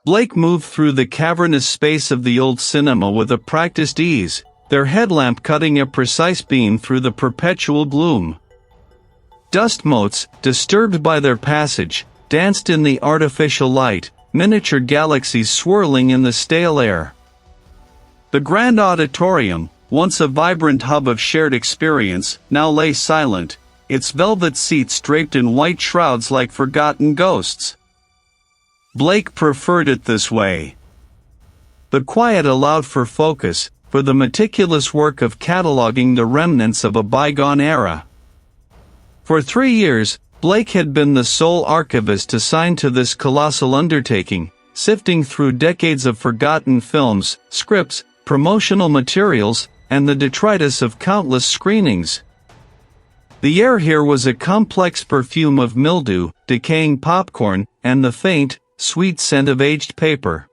Blake moved through the cavernous space of the old cinema with a practiced ease, their headlamp cutting a precise beam through the perpetual gloom. Dust motes, disturbed by their passage, danced in the artificial light, miniature galaxies swirling in the stale air. The grand auditorium, once a vibrant hub of shared experience, now lay silent, its velvet seats draped in white shrouds like forgotten ghosts. Blake preferred it this way. The quiet allowed for focus, for the meticulous work of cataloging the remnants of a bygone era. For 3 years, Blake had been the sole archivist assigned to this colossal undertaking, sifting through decades of forgotten films, scripts, promotional materials, and the detritus of countless screenings. The air here was a complex perfume of mildew, decaying popcorn, and the faint, sweet scent of aged paper.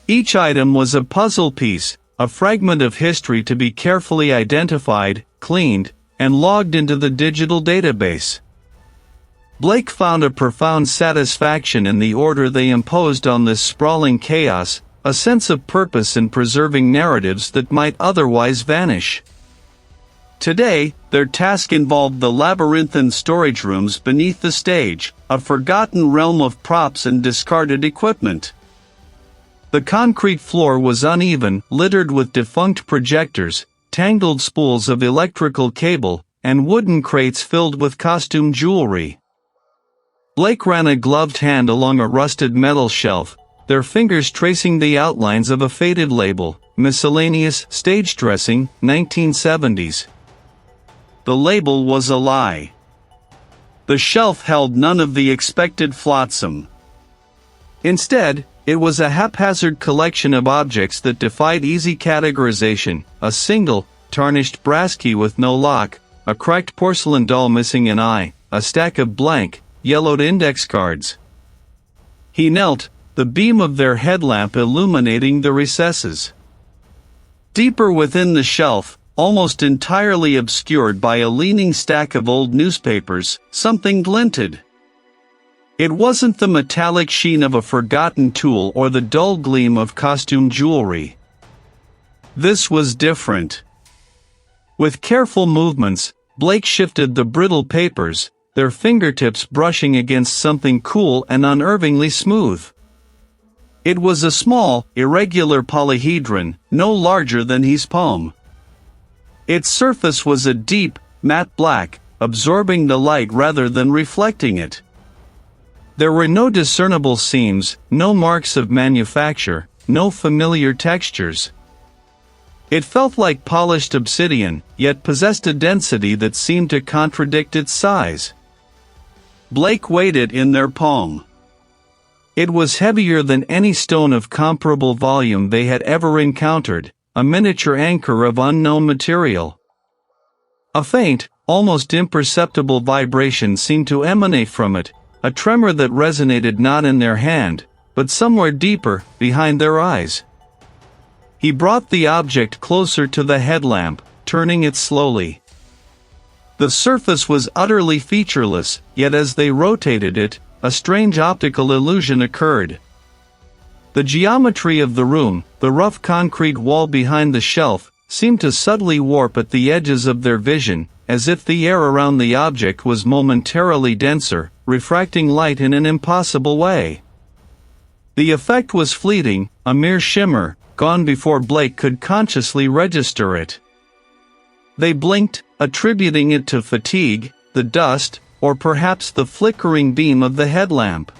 Each item was a puzzle piece, a fragment of history to be carefully identified, cleaned, and logged into the digital database. Blake found a profound satisfaction in the order they imposed on this sprawling chaos, a sense of purpose in preserving narratives that might otherwise vanish. Today, their task involved the labyrinthine storage rooms beneath the stage, a forgotten realm of props and discarded equipment. The concrete floor was uneven, littered with defunct projectors, tangled spools of electrical cable, and wooden crates filled with costume jewelry. Blake ran a gloved hand along a rusted metal shelf, their fingers tracing the outlines of a faded label, Miscellaneous Stage Dressing, 1970s. The label was a lie. The shelf held none of the expected flotsam. Instead, it was a haphazard collection of objects that defied easy categorization: a single, tarnished brass key with no lock, a cracked porcelain doll missing an eye, a stack of blank, yellowed index cards. He knelt, the beam of their headlamp illuminating the recesses. Deeper within the shelf, almost entirely obscured by a leaning stack of old newspapers, something glinted. It wasn't the metallic sheen of a forgotten tool or the dull gleam of costume jewelry. This was different. With careful movements, Blake shifted the brittle papers, their fingertips brushing against something cool and unervingly smooth. It was a small, irregular polyhedron, no larger than his palm. Its surface was a deep, matte black, absorbing the light rather than reflecting it. There were no discernible seams, no marks of manufacture, no familiar textures. It felt like polished obsidian, yet possessed a density that seemed to contradict its size. Blake weighed it in their palm. It was heavier than any stone of comparable volume they had ever encountered, a miniature anchor of unknown material. A faint, almost imperceptible vibration seemed to emanate from it, a tremor that resonated not in their hand, but somewhere deeper, behind their eyes. He brought the object closer to the headlamp, turning it slowly. The surface was utterly featureless, yet as they rotated it, a strange optical illusion occurred. The geometry of the room, the rough concrete wall behind the shelf, seemed to subtly warp at the edges of their vision, as if the air around the object was momentarily denser, refracting light in an impossible way. The effect was fleeting, a mere shimmer, gone before Blake could consciously register it. They blinked, attributing it to fatigue, the dust, or perhaps the flickering beam of the headlamp.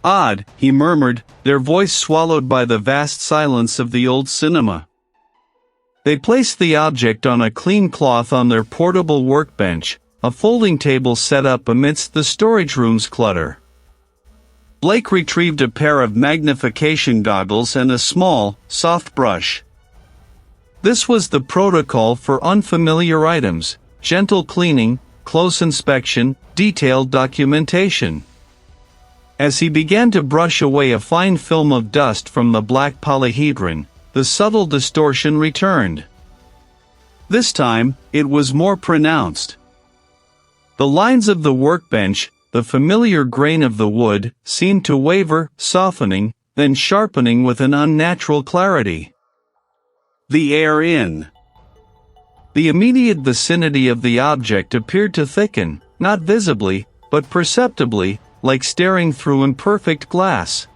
"Odd," he murmured, their voice swallowed by the vast silence of the old cinema. They placed the object on a clean cloth on their portable workbench, a folding table set up amidst the storage room's clutter. Blake retrieved a pair of magnification goggles and a small, soft brush. This was the protocol for unfamiliar items: gentle cleaning, close inspection, detailed documentation. As he began to brush away a fine film of dust from the black polyhedron, the subtle distortion returned. This time, it was more pronounced. The lines of the workbench, the familiar grain of the wood seemed to waver, softening, then sharpening with an unnatural clarity. The air in the immediate vicinity of the object appeared to thicken, not visibly, but perceptibly, like staring through imperfect glass.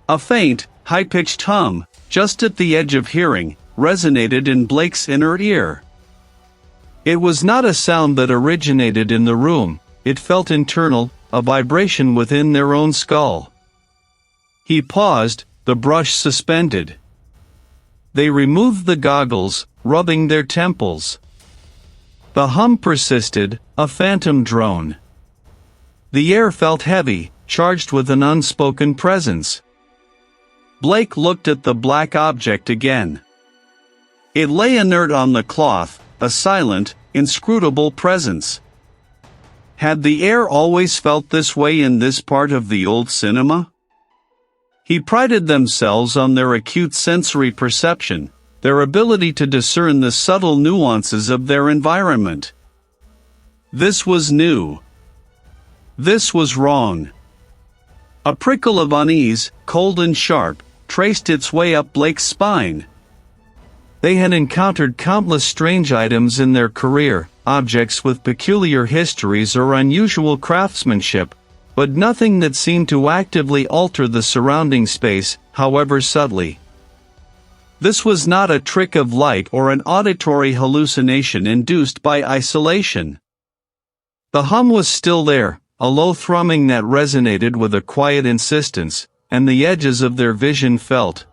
A faint, high-pitched hum, just at the edge of hearing, resonated in Blake's inner ear. It was not a sound that originated in the room, it felt internal, a vibration within their own skull. He paused, the brush suspended. They removed the goggles, rubbing their temples. The hum persisted, a phantom drone. The air felt heavy, charged with an unspoken presence. Blake looked at the black object again. It lay inert on the cloth, a silent, inscrutable presence. Had the air always felt this way in this part of the old cinema? He prided themselves on their acute sensory perception, their ability to discern the subtle nuances of their environment. This was new. This was wrong. A prickle of unease, cold and sharp, traced its way up Blake's spine. They had encountered countless strange items in their career, objects with peculiar histories or unusual craftsmanship, but nothing that seemed to actively alter the surrounding space, however subtly. This was not a trick of light or an auditory hallucination induced by isolation. The hum was still there, a low thrumming that resonated with a quiet insistence, and the edges of their vision felt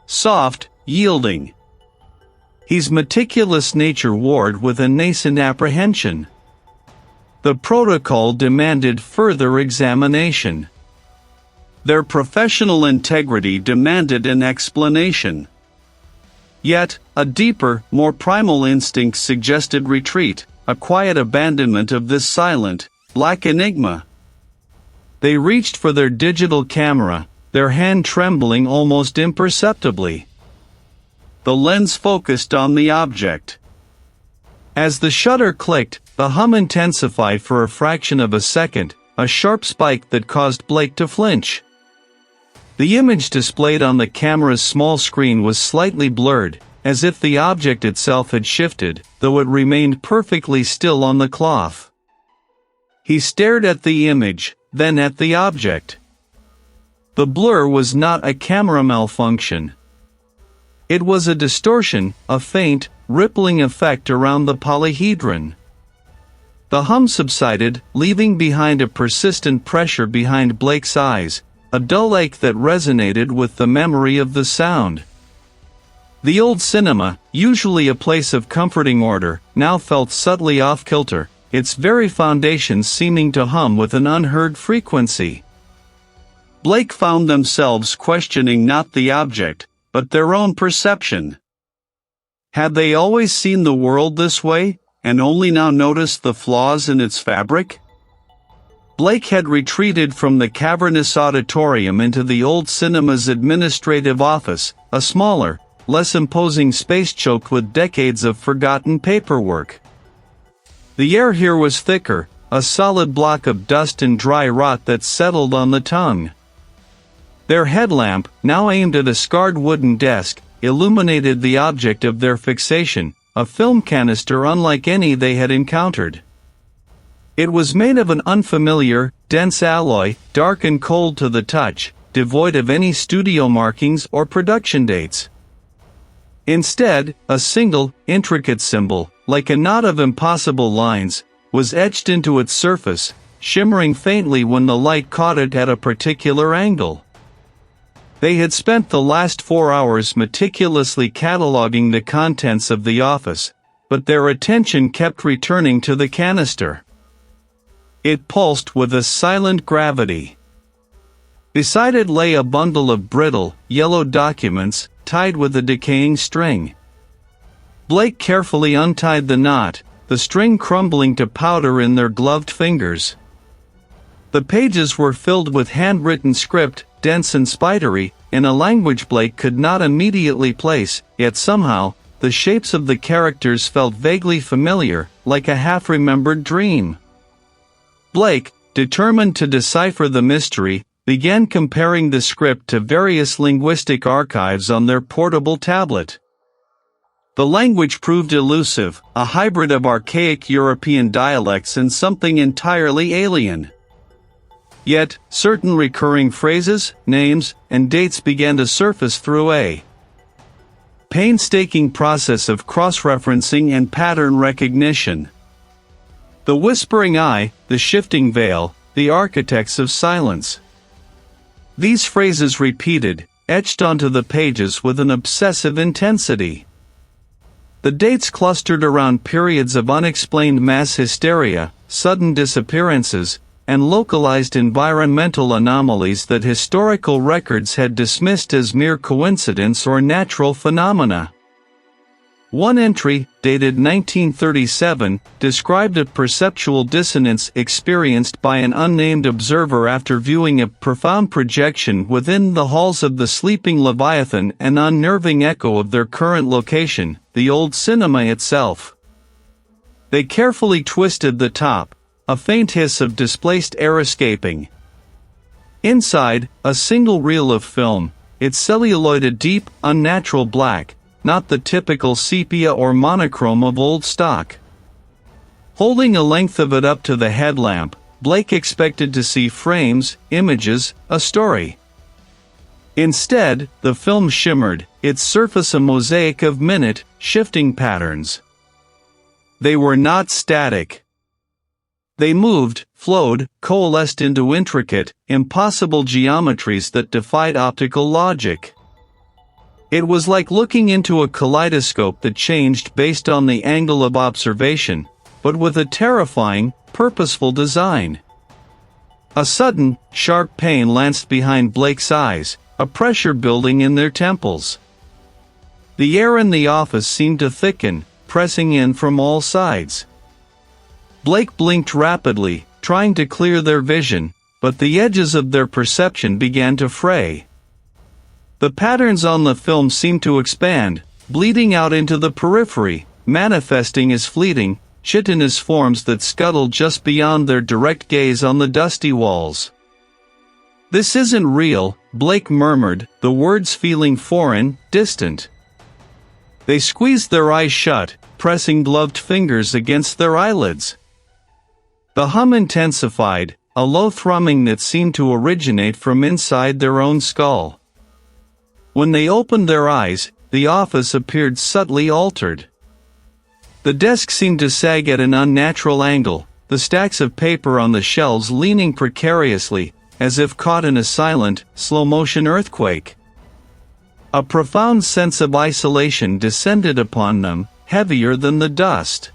soft, yielding. His meticulous nature warred with a nascent apprehension. The protocol demanded further examination. Their professional integrity demanded an explanation. Yet, a deeper, more primal instinct suggested retreat, a quiet abandonment of this silent, black enigma. They reached for their digital camera, their hand trembling almost imperceptibly. The lens focused on the object. As the shutter clicked, the hum intensified for a fraction of a second, a sharp spike that caused Blake to flinch. The image displayed on the camera's small screen was slightly blurred, as if the object itself had shifted, though it remained perfectly still on the cloth. He stared at the image, then at the object. The blur was not a camera malfunction. It was a distortion, a faint, rippling effect around the polyhedron. The hum subsided, leaving behind a persistent pressure behind Blake's eyes, a dull ache that resonated with the memory of the sound. The old cinema, usually a place of comforting order, now felt subtly off-kilter, its very foundations seeming to hum with an unheard frequency. Blake found themselves questioning not the object, but their own perception. Had they always seen the world this way, and only now noticed the flaws in its fabric? Blake had retreated from the cavernous auditorium into the old cinema's administrative office, a smaller, less imposing space choked with decades of forgotten paperwork. The air here was thicker, a solid block of dust and dry rot that settled on the tongue. Their headlamp, now aimed at a scarred wooden desk, illuminated the object of their fixation, a film canister unlike any they had encountered. It was made of an unfamiliar, dense alloy, dark and cold to the touch, devoid of any studio markings or production dates. Instead, a single, intricate symbol, like a knot of impossible lines, was etched into its surface, shimmering faintly when the light caught it at a particular angle. They had spent the last 4 hours meticulously cataloging the contents of the office, but their attention kept returning to the canister. It pulsed with a silent gravity. Beside it lay a bundle of brittle, yellow documents, tied with a decaying string. Blake carefully untied the knot, the string crumbling to powder in their gloved fingers. The pages were filled with handwritten script, dense and spidery, in a language Blake could not immediately place, yet somehow, the shapes of the characters felt vaguely familiar, like a half-remembered dream. Blake, determined to decipher the mystery, began comparing the script to various linguistic archives on their portable tablet. The language proved elusive, a hybrid of archaic European dialects and something entirely alien. Yet, certain recurring phrases, names, and dates began to surface through a painstaking process of cross-referencing and pattern recognition. The whispering eye, the shifting veil, the architects of silence. These phrases repeated, etched onto the pages with an obsessive intensity. The dates clustered around periods of unexplained mass hysteria, sudden disappearances, and localized environmental anomalies that historical records had dismissed as mere coincidence or natural phenomena. One entry, dated 1937, described a perceptual dissonance experienced by an unnamed observer after viewing a profound projection within the halls of the sleeping Leviathan, an unnerving echo of their current location, the old cinema itself. They carefully twisted the top, a faint hiss of displaced air escaping. Inside, a single reel of film, its celluloid a deep, unnatural black, not the typical sepia or monochrome of old stock. Holding a length of it up to the headlamp, Blake expected to see frames, images, a story. Instead, the film shimmered, its surface a mosaic of minute, shifting patterns. They were not static. They moved, flowed, coalesced into intricate, impossible geometries that defied optical logic. It was like looking into a kaleidoscope that changed based on the angle of observation, but with a terrifying, purposeful design. A sudden, sharp pain lanced behind Blake's eyes, a pressure building in their temples. The air in the office seemed to thicken, pressing in from all sides. Blake blinked rapidly, trying to clear their vision, but the edges of their perception began to fray. The patterns on the film seemed to expand, bleeding out into the periphery, manifesting as fleeting, chitinous forms that scuttled just beyond their direct gaze on the dusty walls. "This isn't real," Blake murmured, the words feeling foreign, distant. They squeezed their eyes shut, pressing gloved fingers against their eyelids. The hum intensified, a low thrumming that seemed to originate from inside their own skull. When they opened their eyes, the office appeared subtly altered. The desk seemed to sag at an unnatural angle, the stacks of paper on the shelves leaning precariously, as if caught in a silent, slow-motion earthquake. A profound sense of isolation descended upon them, heavier than the dust.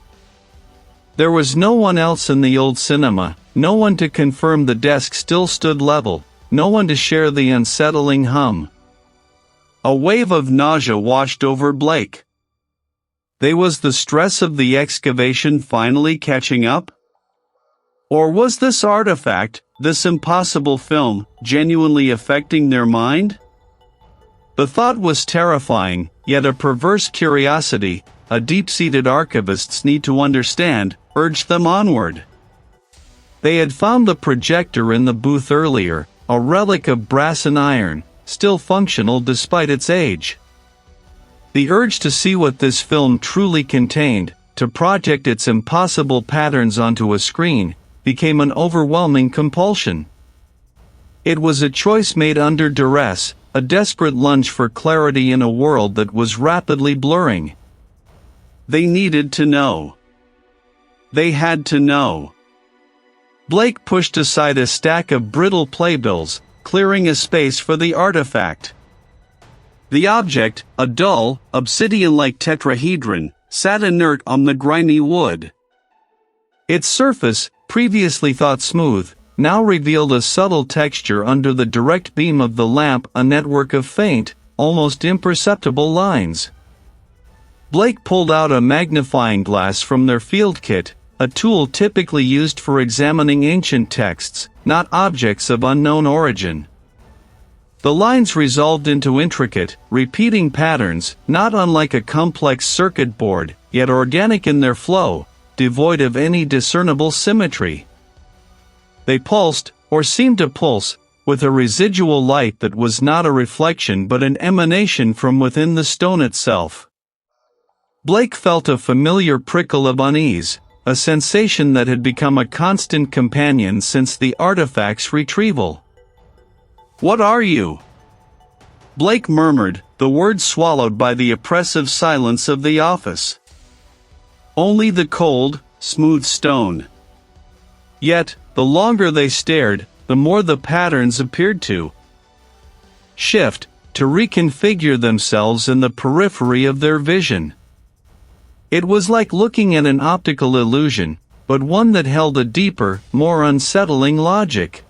There was no one else in the old cinema, no one to confirm the desk still stood level, no one to share the unsettling hum. A wave of nausea washed over Blake. Was the stress of the excavation finally catching up? Or was this artifact, this impossible film, genuinely affecting their mind? The thought was terrifying, yet a perverse curiosity, a deep-seated archivist's need to understand, urged them onward. They had found the projector in the booth earlier, a relic of brass and iron, still functional despite its age. The urge to see what this film truly contained, to project its impossible patterns onto a screen, became an overwhelming compulsion. It was a choice made under duress, a desperate lunge for clarity in a world that was rapidly blurring. They needed to know. They had to know. Blake pushed aside a stack of brittle playbills, clearing a space for the artifact. The object, a dull, obsidian-like tetrahedron, sat inert on the grimy wood. Its surface, previously thought smooth, now revealed a subtle texture under the direct beam of the lamp, a network of faint, almost imperceptible lines. Blake pulled out a magnifying glass from their field kit, a tool typically used for examining ancient texts, not objects of unknown origin. The lines resolved into intricate, repeating patterns, not unlike a complex circuit board, yet organic in their flow, devoid of any discernible symmetry. They pulsed, or seemed to pulse, with a residual light that was not a reflection but an emanation from within the stone itself. Blake felt a familiar prickle of unease, a sensation that had become a constant companion since the artifact's retrieval. "What are you?" Blake murmured, the words swallowed by the oppressive silence of the office. Only the cold, smooth stone. Yet, the longer they stared, the more the patterns appeared to shift, to reconfigure themselves in the periphery of their vision. It was like looking at an optical illusion, but one that held a deeper, more unsettling logic.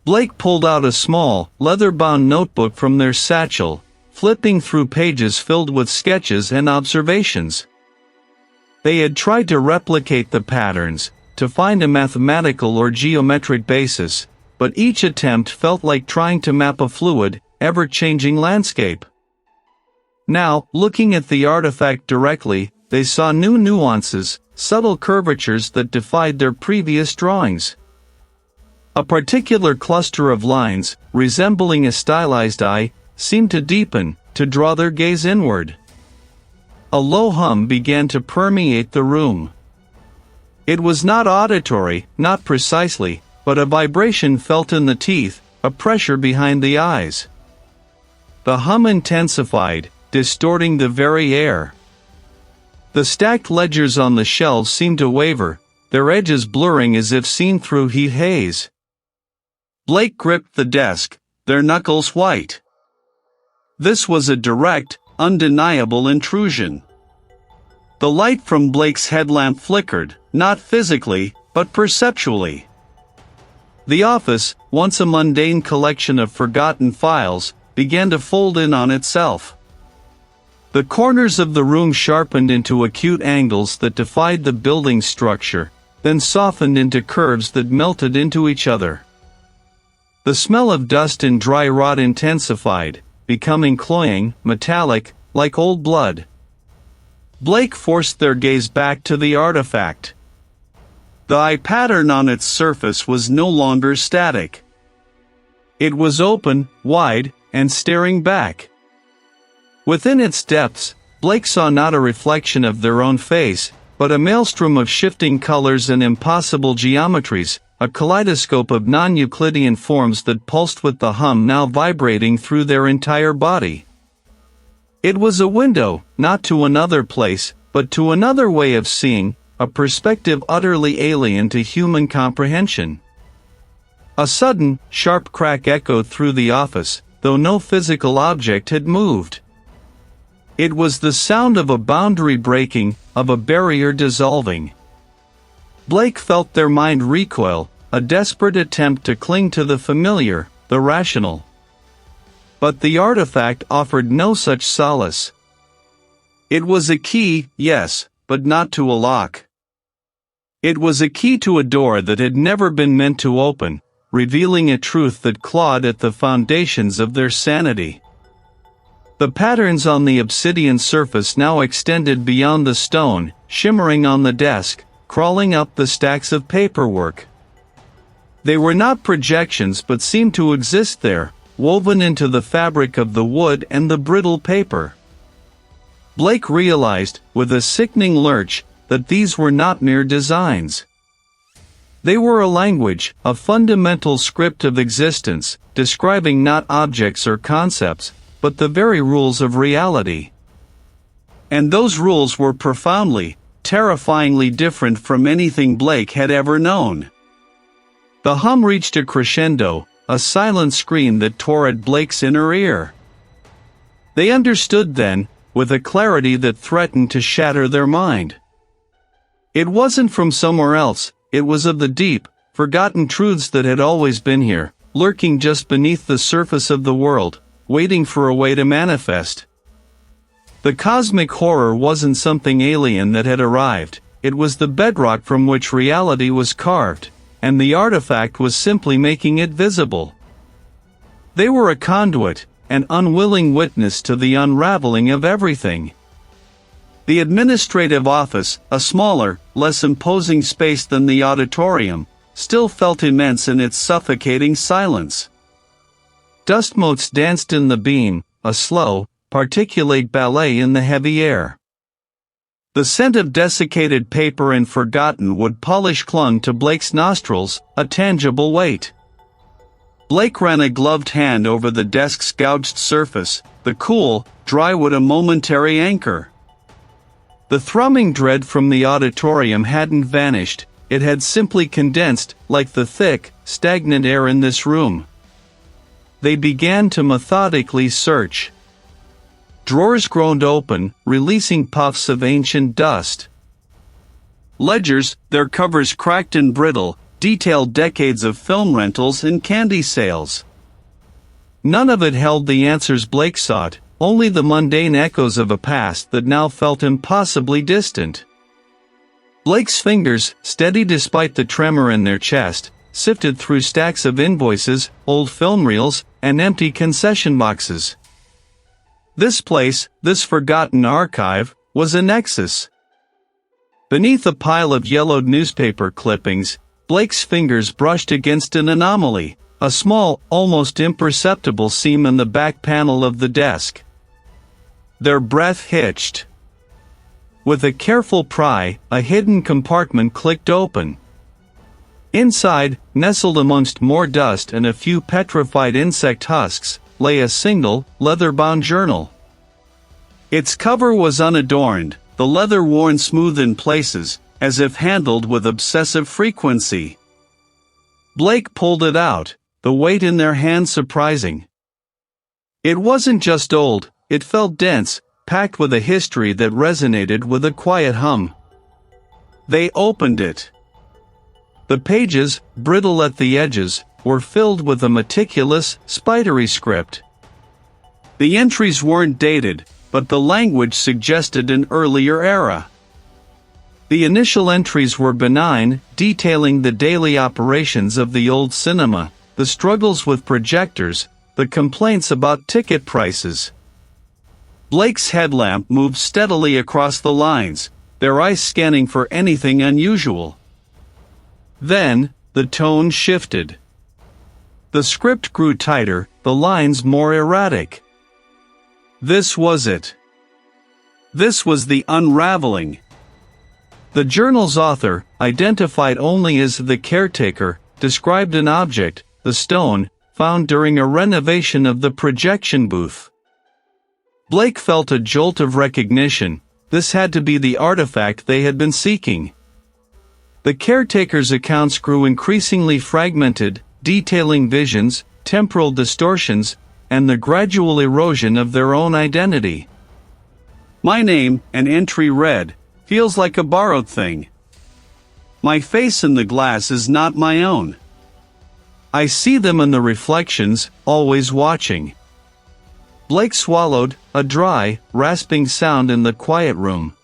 Blake pulled out a small, leather-bound notebook from their satchel, flipping through pages filled with sketches and observations. They had tried to replicate the patterns, to find a mathematical or geometric basis, but each attempt felt like trying to map a fluid, ever-changing landscape. Now, looking at the artifact directly, they saw new nuances, subtle curvatures that defied their previous drawings. A particular cluster of lines, resembling a stylized eye, seemed to deepen, to draw their gaze inward. A low hum began to permeate the room. It was not auditory, not precisely, but a vibration felt in the teeth, a pressure behind the eyes. The hum intensified, distorting the very air. The stacked ledgers on the shelves seemed to waver, their edges blurring as if seen through heat haze. Blake gripped the desk, their knuckles white. This was a direct, undeniable intrusion. The light from Blake's headlamp flickered, not physically, but perceptually. The office, once a mundane collection of forgotten files, began to fold in on itself. The corners of the room sharpened into acute angles that defied the building's structure, then softened into curves that melted into each other. The smell of dust and dry rot intensified, becoming cloying, metallic, like old blood. Blake forced their gaze back to the artifact. The eye pattern on its surface was no longer static. It was open, wide, and staring back. Within its depths, Blake saw not a reflection of their own face, but a maelstrom of shifting colors and impossible geometries, a kaleidoscope of non-Euclidean forms that pulsed with the hum now vibrating through their entire body. It was a window, not to another place, but to another way of seeing, a perspective utterly alien to human comprehension. A sudden, sharp crack echoed through the office, though no physical object had moved. It was the sound of a boundary breaking, of a barrier dissolving. Blake felt their mind recoil, a desperate attempt to cling to the familiar, the rational. But the artifact offered no such solace. It was a key, yes, but not to a lock. It was a key to a door that had never been meant to open, revealing a truth that clawed at the foundations of their sanity. The patterns on the obsidian surface now extended beyond the stone, shimmering on the desk, crawling up the stacks of paperwork. They were not projections but seemed to exist there, woven into the fabric of the wood and the brittle paper. Blake realized, with a sickening lurch, that these were not mere designs. They were a language, a fundamental script of existence, describing not objects or concepts, but the very rules of reality. And those rules were profoundly, terrifyingly different from anything Blake had ever known. The hum reached a crescendo, a silent scream that tore at Blake's inner ear. They understood then, with a clarity that threatened to shatter their mind. It wasn't from somewhere else, it was of the deep, forgotten truths that had always been here, lurking just beneath the surface of the world, waiting for a way to manifest. The cosmic horror wasn't something alien that had arrived, it was the bedrock from which reality was carved, and the artifact was simply making it visible. They were a conduit, an unwilling witness to the unraveling of everything. The administrative office, a smaller, less imposing space than the auditorium, still felt immense in its suffocating silence. Dust motes danced in the beam, a slow, particulate ballet in the heavy air. The scent of desiccated paper and forgotten wood polish clung to Blake's nostrils, a tangible weight. Blake ran a gloved hand over the desk's gouged surface, the cool, dry wood a momentary anchor. The thrumming dread from the auditorium hadn't vanished, it had simply condensed, like the thick, stagnant air in this room. They began to methodically search. Drawers groaned open, releasing puffs of ancient dust. Ledgers, their covers cracked and brittle, detailed decades of film rentals and candy sales. None of it held the answers Blake sought, only the mundane echoes of a past that now felt impossibly distant. Blake's fingers, steady despite the tremor in their chest, sifted through stacks of invoices, old film reels, and empty concession boxes. This place, this forgotten archive, was a nexus. Beneath a pile of yellowed newspaper clippings, Blake's fingers brushed against an anomaly, a small, almost imperceptible seam in the back panel of the desk. Their breath hitched. With a careful pry, a hidden compartment clicked open. Inside, nestled amongst more dust and a few petrified insect husks, lay a single, leather-bound journal. Its cover was unadorned, the leather worn smooth in places, as if handled with obsessive frequency. Blake pulled it out, the weight in their hand surprising. It wasn't just old, it felt dense, packed with a history that resonated with a quiet hum. They opened it. The pages, brittle at the edges, were filled with a meticulous, spidery script. The entries weren't dated, but the language suggested an earlier era. The initial entries were benign, detailing the daily operations of the old cinema, the struggles with projectors, the complaints about ticket prices. Blake's headlamp moved steadily across the lines, their eyes scanning for anything unusual. Then, the tone shifted. The script grew tighter, the lines more erratic. This was it. This was the unraveling. The journal's author, identified only as the caretaker, described an object, the stone, found during a renovation of the projection booth. Blake felt a jolt of recognition. This had to be the artifact they had been seeking. The caretaker's accounts grew increasingly fragmented, detailing visions, temporal distortions, and the gradual erosion of their own identity. My name, an entry read, feels like a borrowed thing. My face in the glass is not my own. I see them in the reflections, always watching. Blake swallowed, a dry, rasping sound in the quiet room.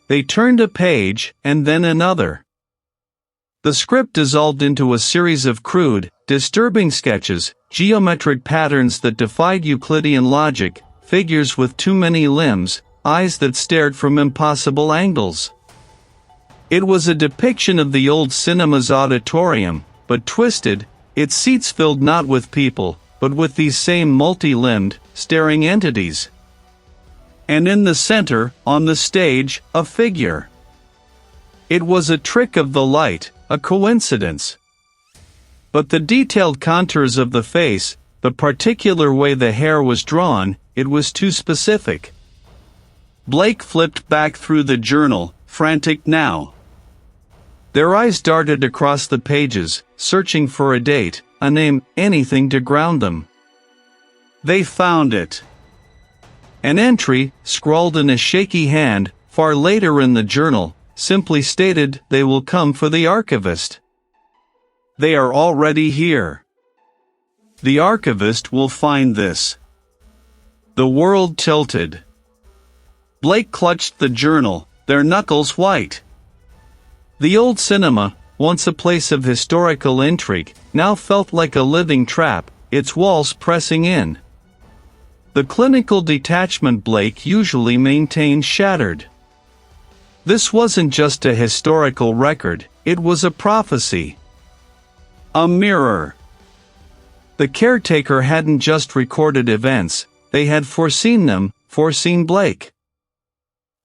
They turned a page, and then another. The script dissolved into a series of crude, disturbing sketches, geometric patterns that defied Euclidean logic, figures with too many limbs, eyes that stared from impossible angles. It was a depiction of the old cinema's auditorium, but twisted, its seats filled not with people, but with these same multi-limbed, staring entities. And in the center, on the stage, a figure. It was a trick of the light, a coincidence. But the detailed contours of the face, the particular way the hair was drawn, it was too specific. Blake flipped back through the journal, frantic now. Their eyes darted across the pages, searching for a date, a name, anything to ground them. They found it. An entry, scrawled in a shaky hand, far later in the journal, simply stated, "They will come for the archivist. They are already here. The archivist will find this." The world tilted. Blake clutched the journal, their knuckles white. The old cinema, once a place of historical intrigue, now felt like a living trap, its walls pressing in. The clinical detachment Blake usually maintained shattered. This wasn't just a historical record, it was a prophecy. A mirror. The caretaker hadn't just recorded events, they had foreseen them, foreseen Blake.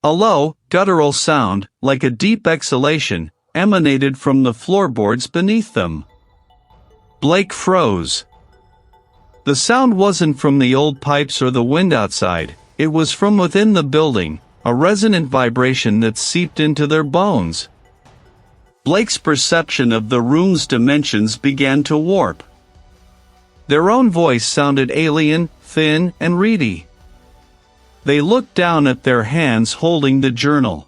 A low, guttural sound, like a deep exhalation, emanated from the floorboards beneath them. Blake froze. The sound wasn't from the old pipes or the wind outside, it was from within the building, a resonant vibration that seeped into their bones. Blake's perception of the room's dimensions began to warp. Their own voice sounded alien, thin, and reedy. They looked down at their hands holding the journal.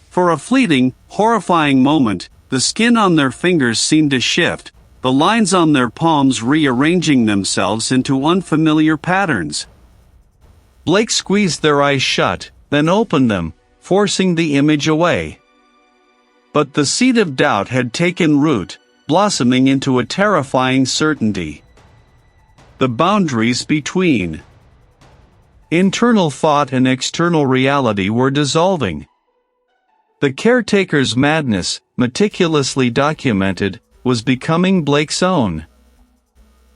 For a fleeting, horrifying moment, the skin on their fingers seemed to shift, the lines on their palms rearranging themselves into unfamiliar patterns. Blake squeezed their eyes shut, then opened them, forcing the image away. But the seed of doubt had taken root, blossoming into a terrifying certainty. The boundaries between internal thought and external reality were dissolving. The caretaker's madness, meticulously documented, was becoming Blake's own.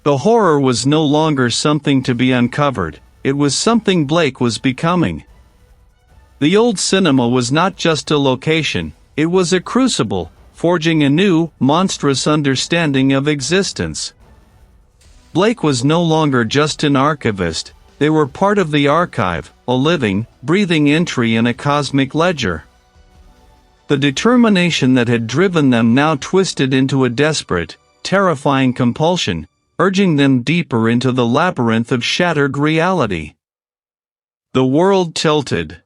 The horror was no longer something to be uncovered, it was something Blake was becoming. The old cinema was not just a location, it was a crucible, forging a new, monstrous understanding of existence. Blake was no longer just an archivist, they were part of the archive, a living, breathing entry in a cosmic ledger. The determination that had driven them now twisted into a desperate, terrifying compulsion, urging them deeper into the labyrinth of shattered reality. The world tilted.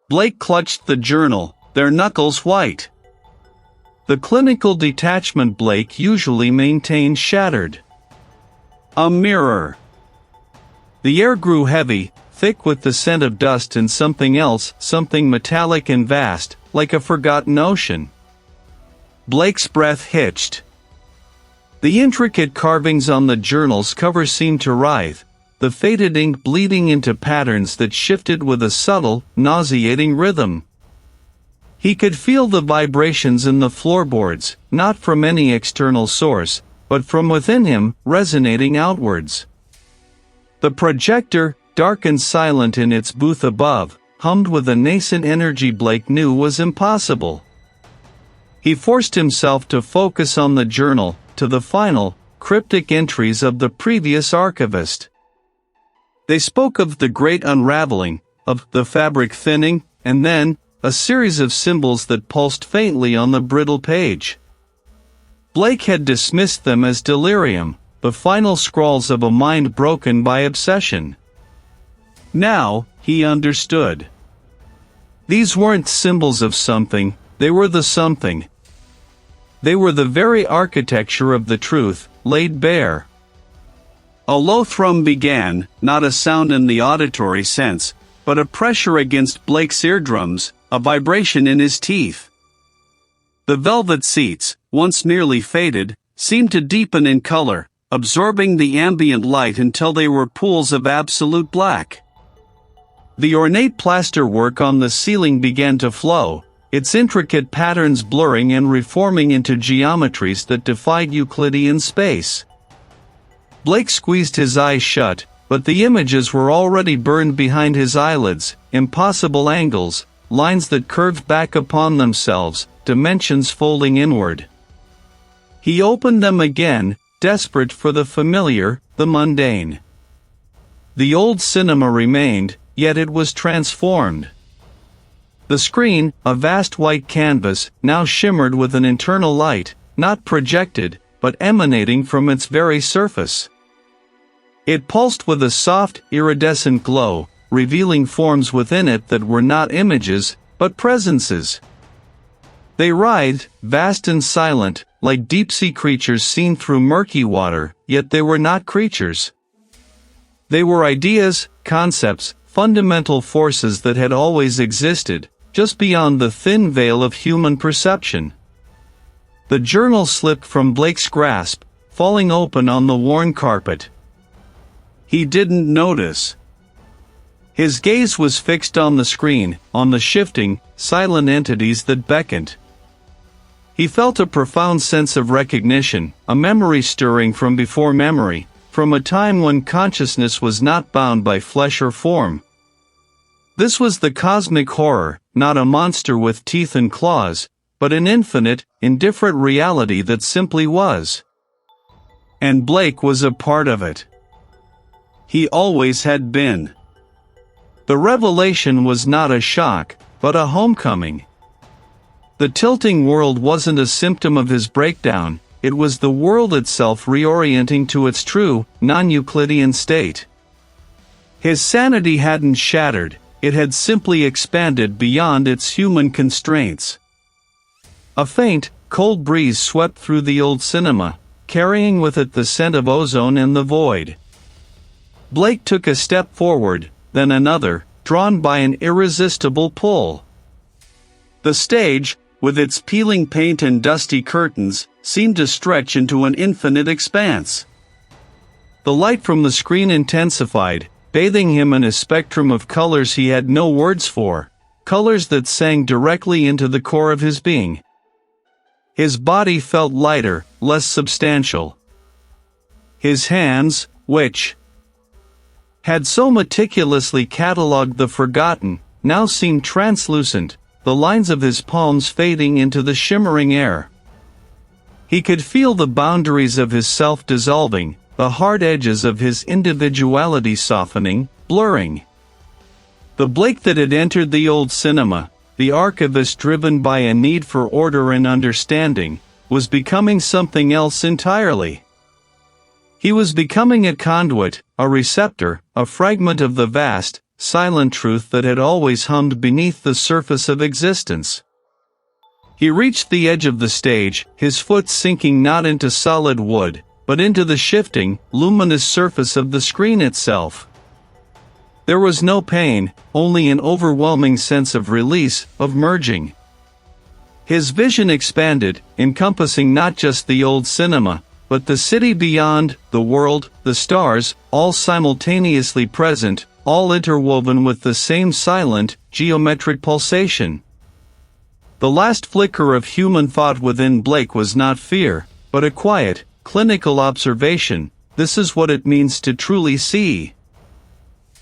Blake clutched the journal, their knuckles white. The clinical detachment Blake usually maintained shattered. A mirror. The air grew heavy, thick with the scent of dust and something else, something metallic and vast, like a forgotten ocean. Blake's breath hitched. The intricate carvings on the journal's cover seemed to writhe, the faded ink bleeding into patterns that shifted with a subtle, nauseating rhythm. He could feel the vibrations in the floorboards, not from any external source, but from within him, resonating outwards. The projector, dark and silent in its booth above, hummed with a nascent energy Blake knew was impossible. He forced himself to focus on the journal, to the final, cryptic entries of the previous archivist. They spoke of the great unraveling, of the fabric thinning, and then, a series of symbols that pulsed faintly on the brittle page. Blake had dismissed them as delirium, the final scrawls of a mind broken by obsession. Now, he understood. These weren't symbols of something, they were the something. They were the very architecture of the truth, laid bare. A low thrum began, not a sound in the auditory sense, but a pressure against Blake's eardrums, a vibration in his teeth. The velvet seats, once nearly faded, seemed to deepen in color, absorbing the ambient light until they were pools of absolute black. The ornate plasterwork on the ceiling began to flow, its intricate patterns blurring and reforming into geometries that defied Euclidean space. Blake squeezed his eyes shut, but the images were already burned behind his eyelids, impossible angles, lines that curved back upon themselves, dimensions folding inward. He opened them again, desperate for the familiar, the mundane. The old cinema remained, yet it was transformed. The screen, a vast white canvas, now shimmered with an internal light, not projected, but emanating from its very surface. It pulsed with a soft, iridescent glow, revealing forms within it that were not images, but presences. They writhed, vast and silent, like deep-sea creatures seen through murky water, yet they were not creatures. They were ideas, concepts, fundamental forces that had always existed, just beyond the thin veil of human perception. The journal slipped from Blake's grasp, falling open on the worn carpet. He didn't notice. His gaze was fixed on the screen, on the shifting, silent entities that beckoned. He felt a profound sense of recognition, a memory stirring from before memory, from a time when consciousness was not bound by flesh or form. This was the cosmic horror, not a monster with teeth and claws, but an infinite, indifferent reality that simply was. And Blake was a part of it. He always had been. The revelation was not a shock, but a homecoming. The tilting world wasn't a symptom of his breakdown, it was the world itself reorienting to its true, non-Euclidean state. His sanity hadn't shattered, it had simply expanded beyond its human constraints. A faint, cold breeze swept through the old cinema, carrying with it the scent of ozone and the void. Blake took a step forward, then another, drawn by an irresistible pull. The stage, with its peeling paint and dusty curtains, seemed to stretch into an infinite expanse. The light from the screen intensified, bathing him in a spectrum of colors he had no words for, colors that sang directly into the core of his being. His body felt lighter, less substantial. His hands, which had so meticulously catalogued the forgotten, now seemed translucent, the lines of his palms fading into the shimmering air. He could feel the boundaries of his self dissolving, the hard edges of his individuality softening, blurring. The Blake that had entered the old cinema, the archivist driven by a need for order and understanding, was becoming something else entirely. He was becoming a conduit, a receptor, a fragment of the vast, silent truth that had always hummed beneath the surface of existence. He reached the edge of the stage, his foot sinking not into solid wood, but into the shifting, luminous surface of the screen itself. There was no pain, only an overwhelming sense of release, of merging. His vision expanded, encompassing not just the old cinema, but the city beyond, the world, the stars, all simultaneously present, all interwoven with the same silent, geometric pulsation. The last flicker of human thought within Blake was not fear, but a quiet, clinical observation. This is what it means to truly see.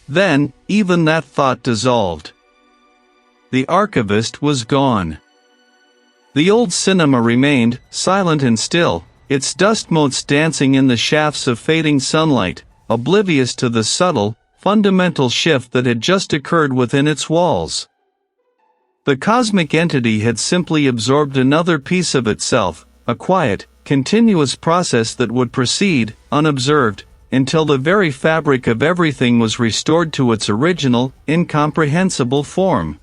Then, even that thought dissolved. The archivist was gone. The old cinema remained, silent and still, its dust motes dancing in the shafts of fading sunlight, oblivious to the subtle, fundamental shift that had just occurred within its walls. The cosmic entity had simply absorbed another piece of itself, a quiet, continuous process that would proceed, unobserved, until the very fabric of everything was restored to its original, incomprehensible form.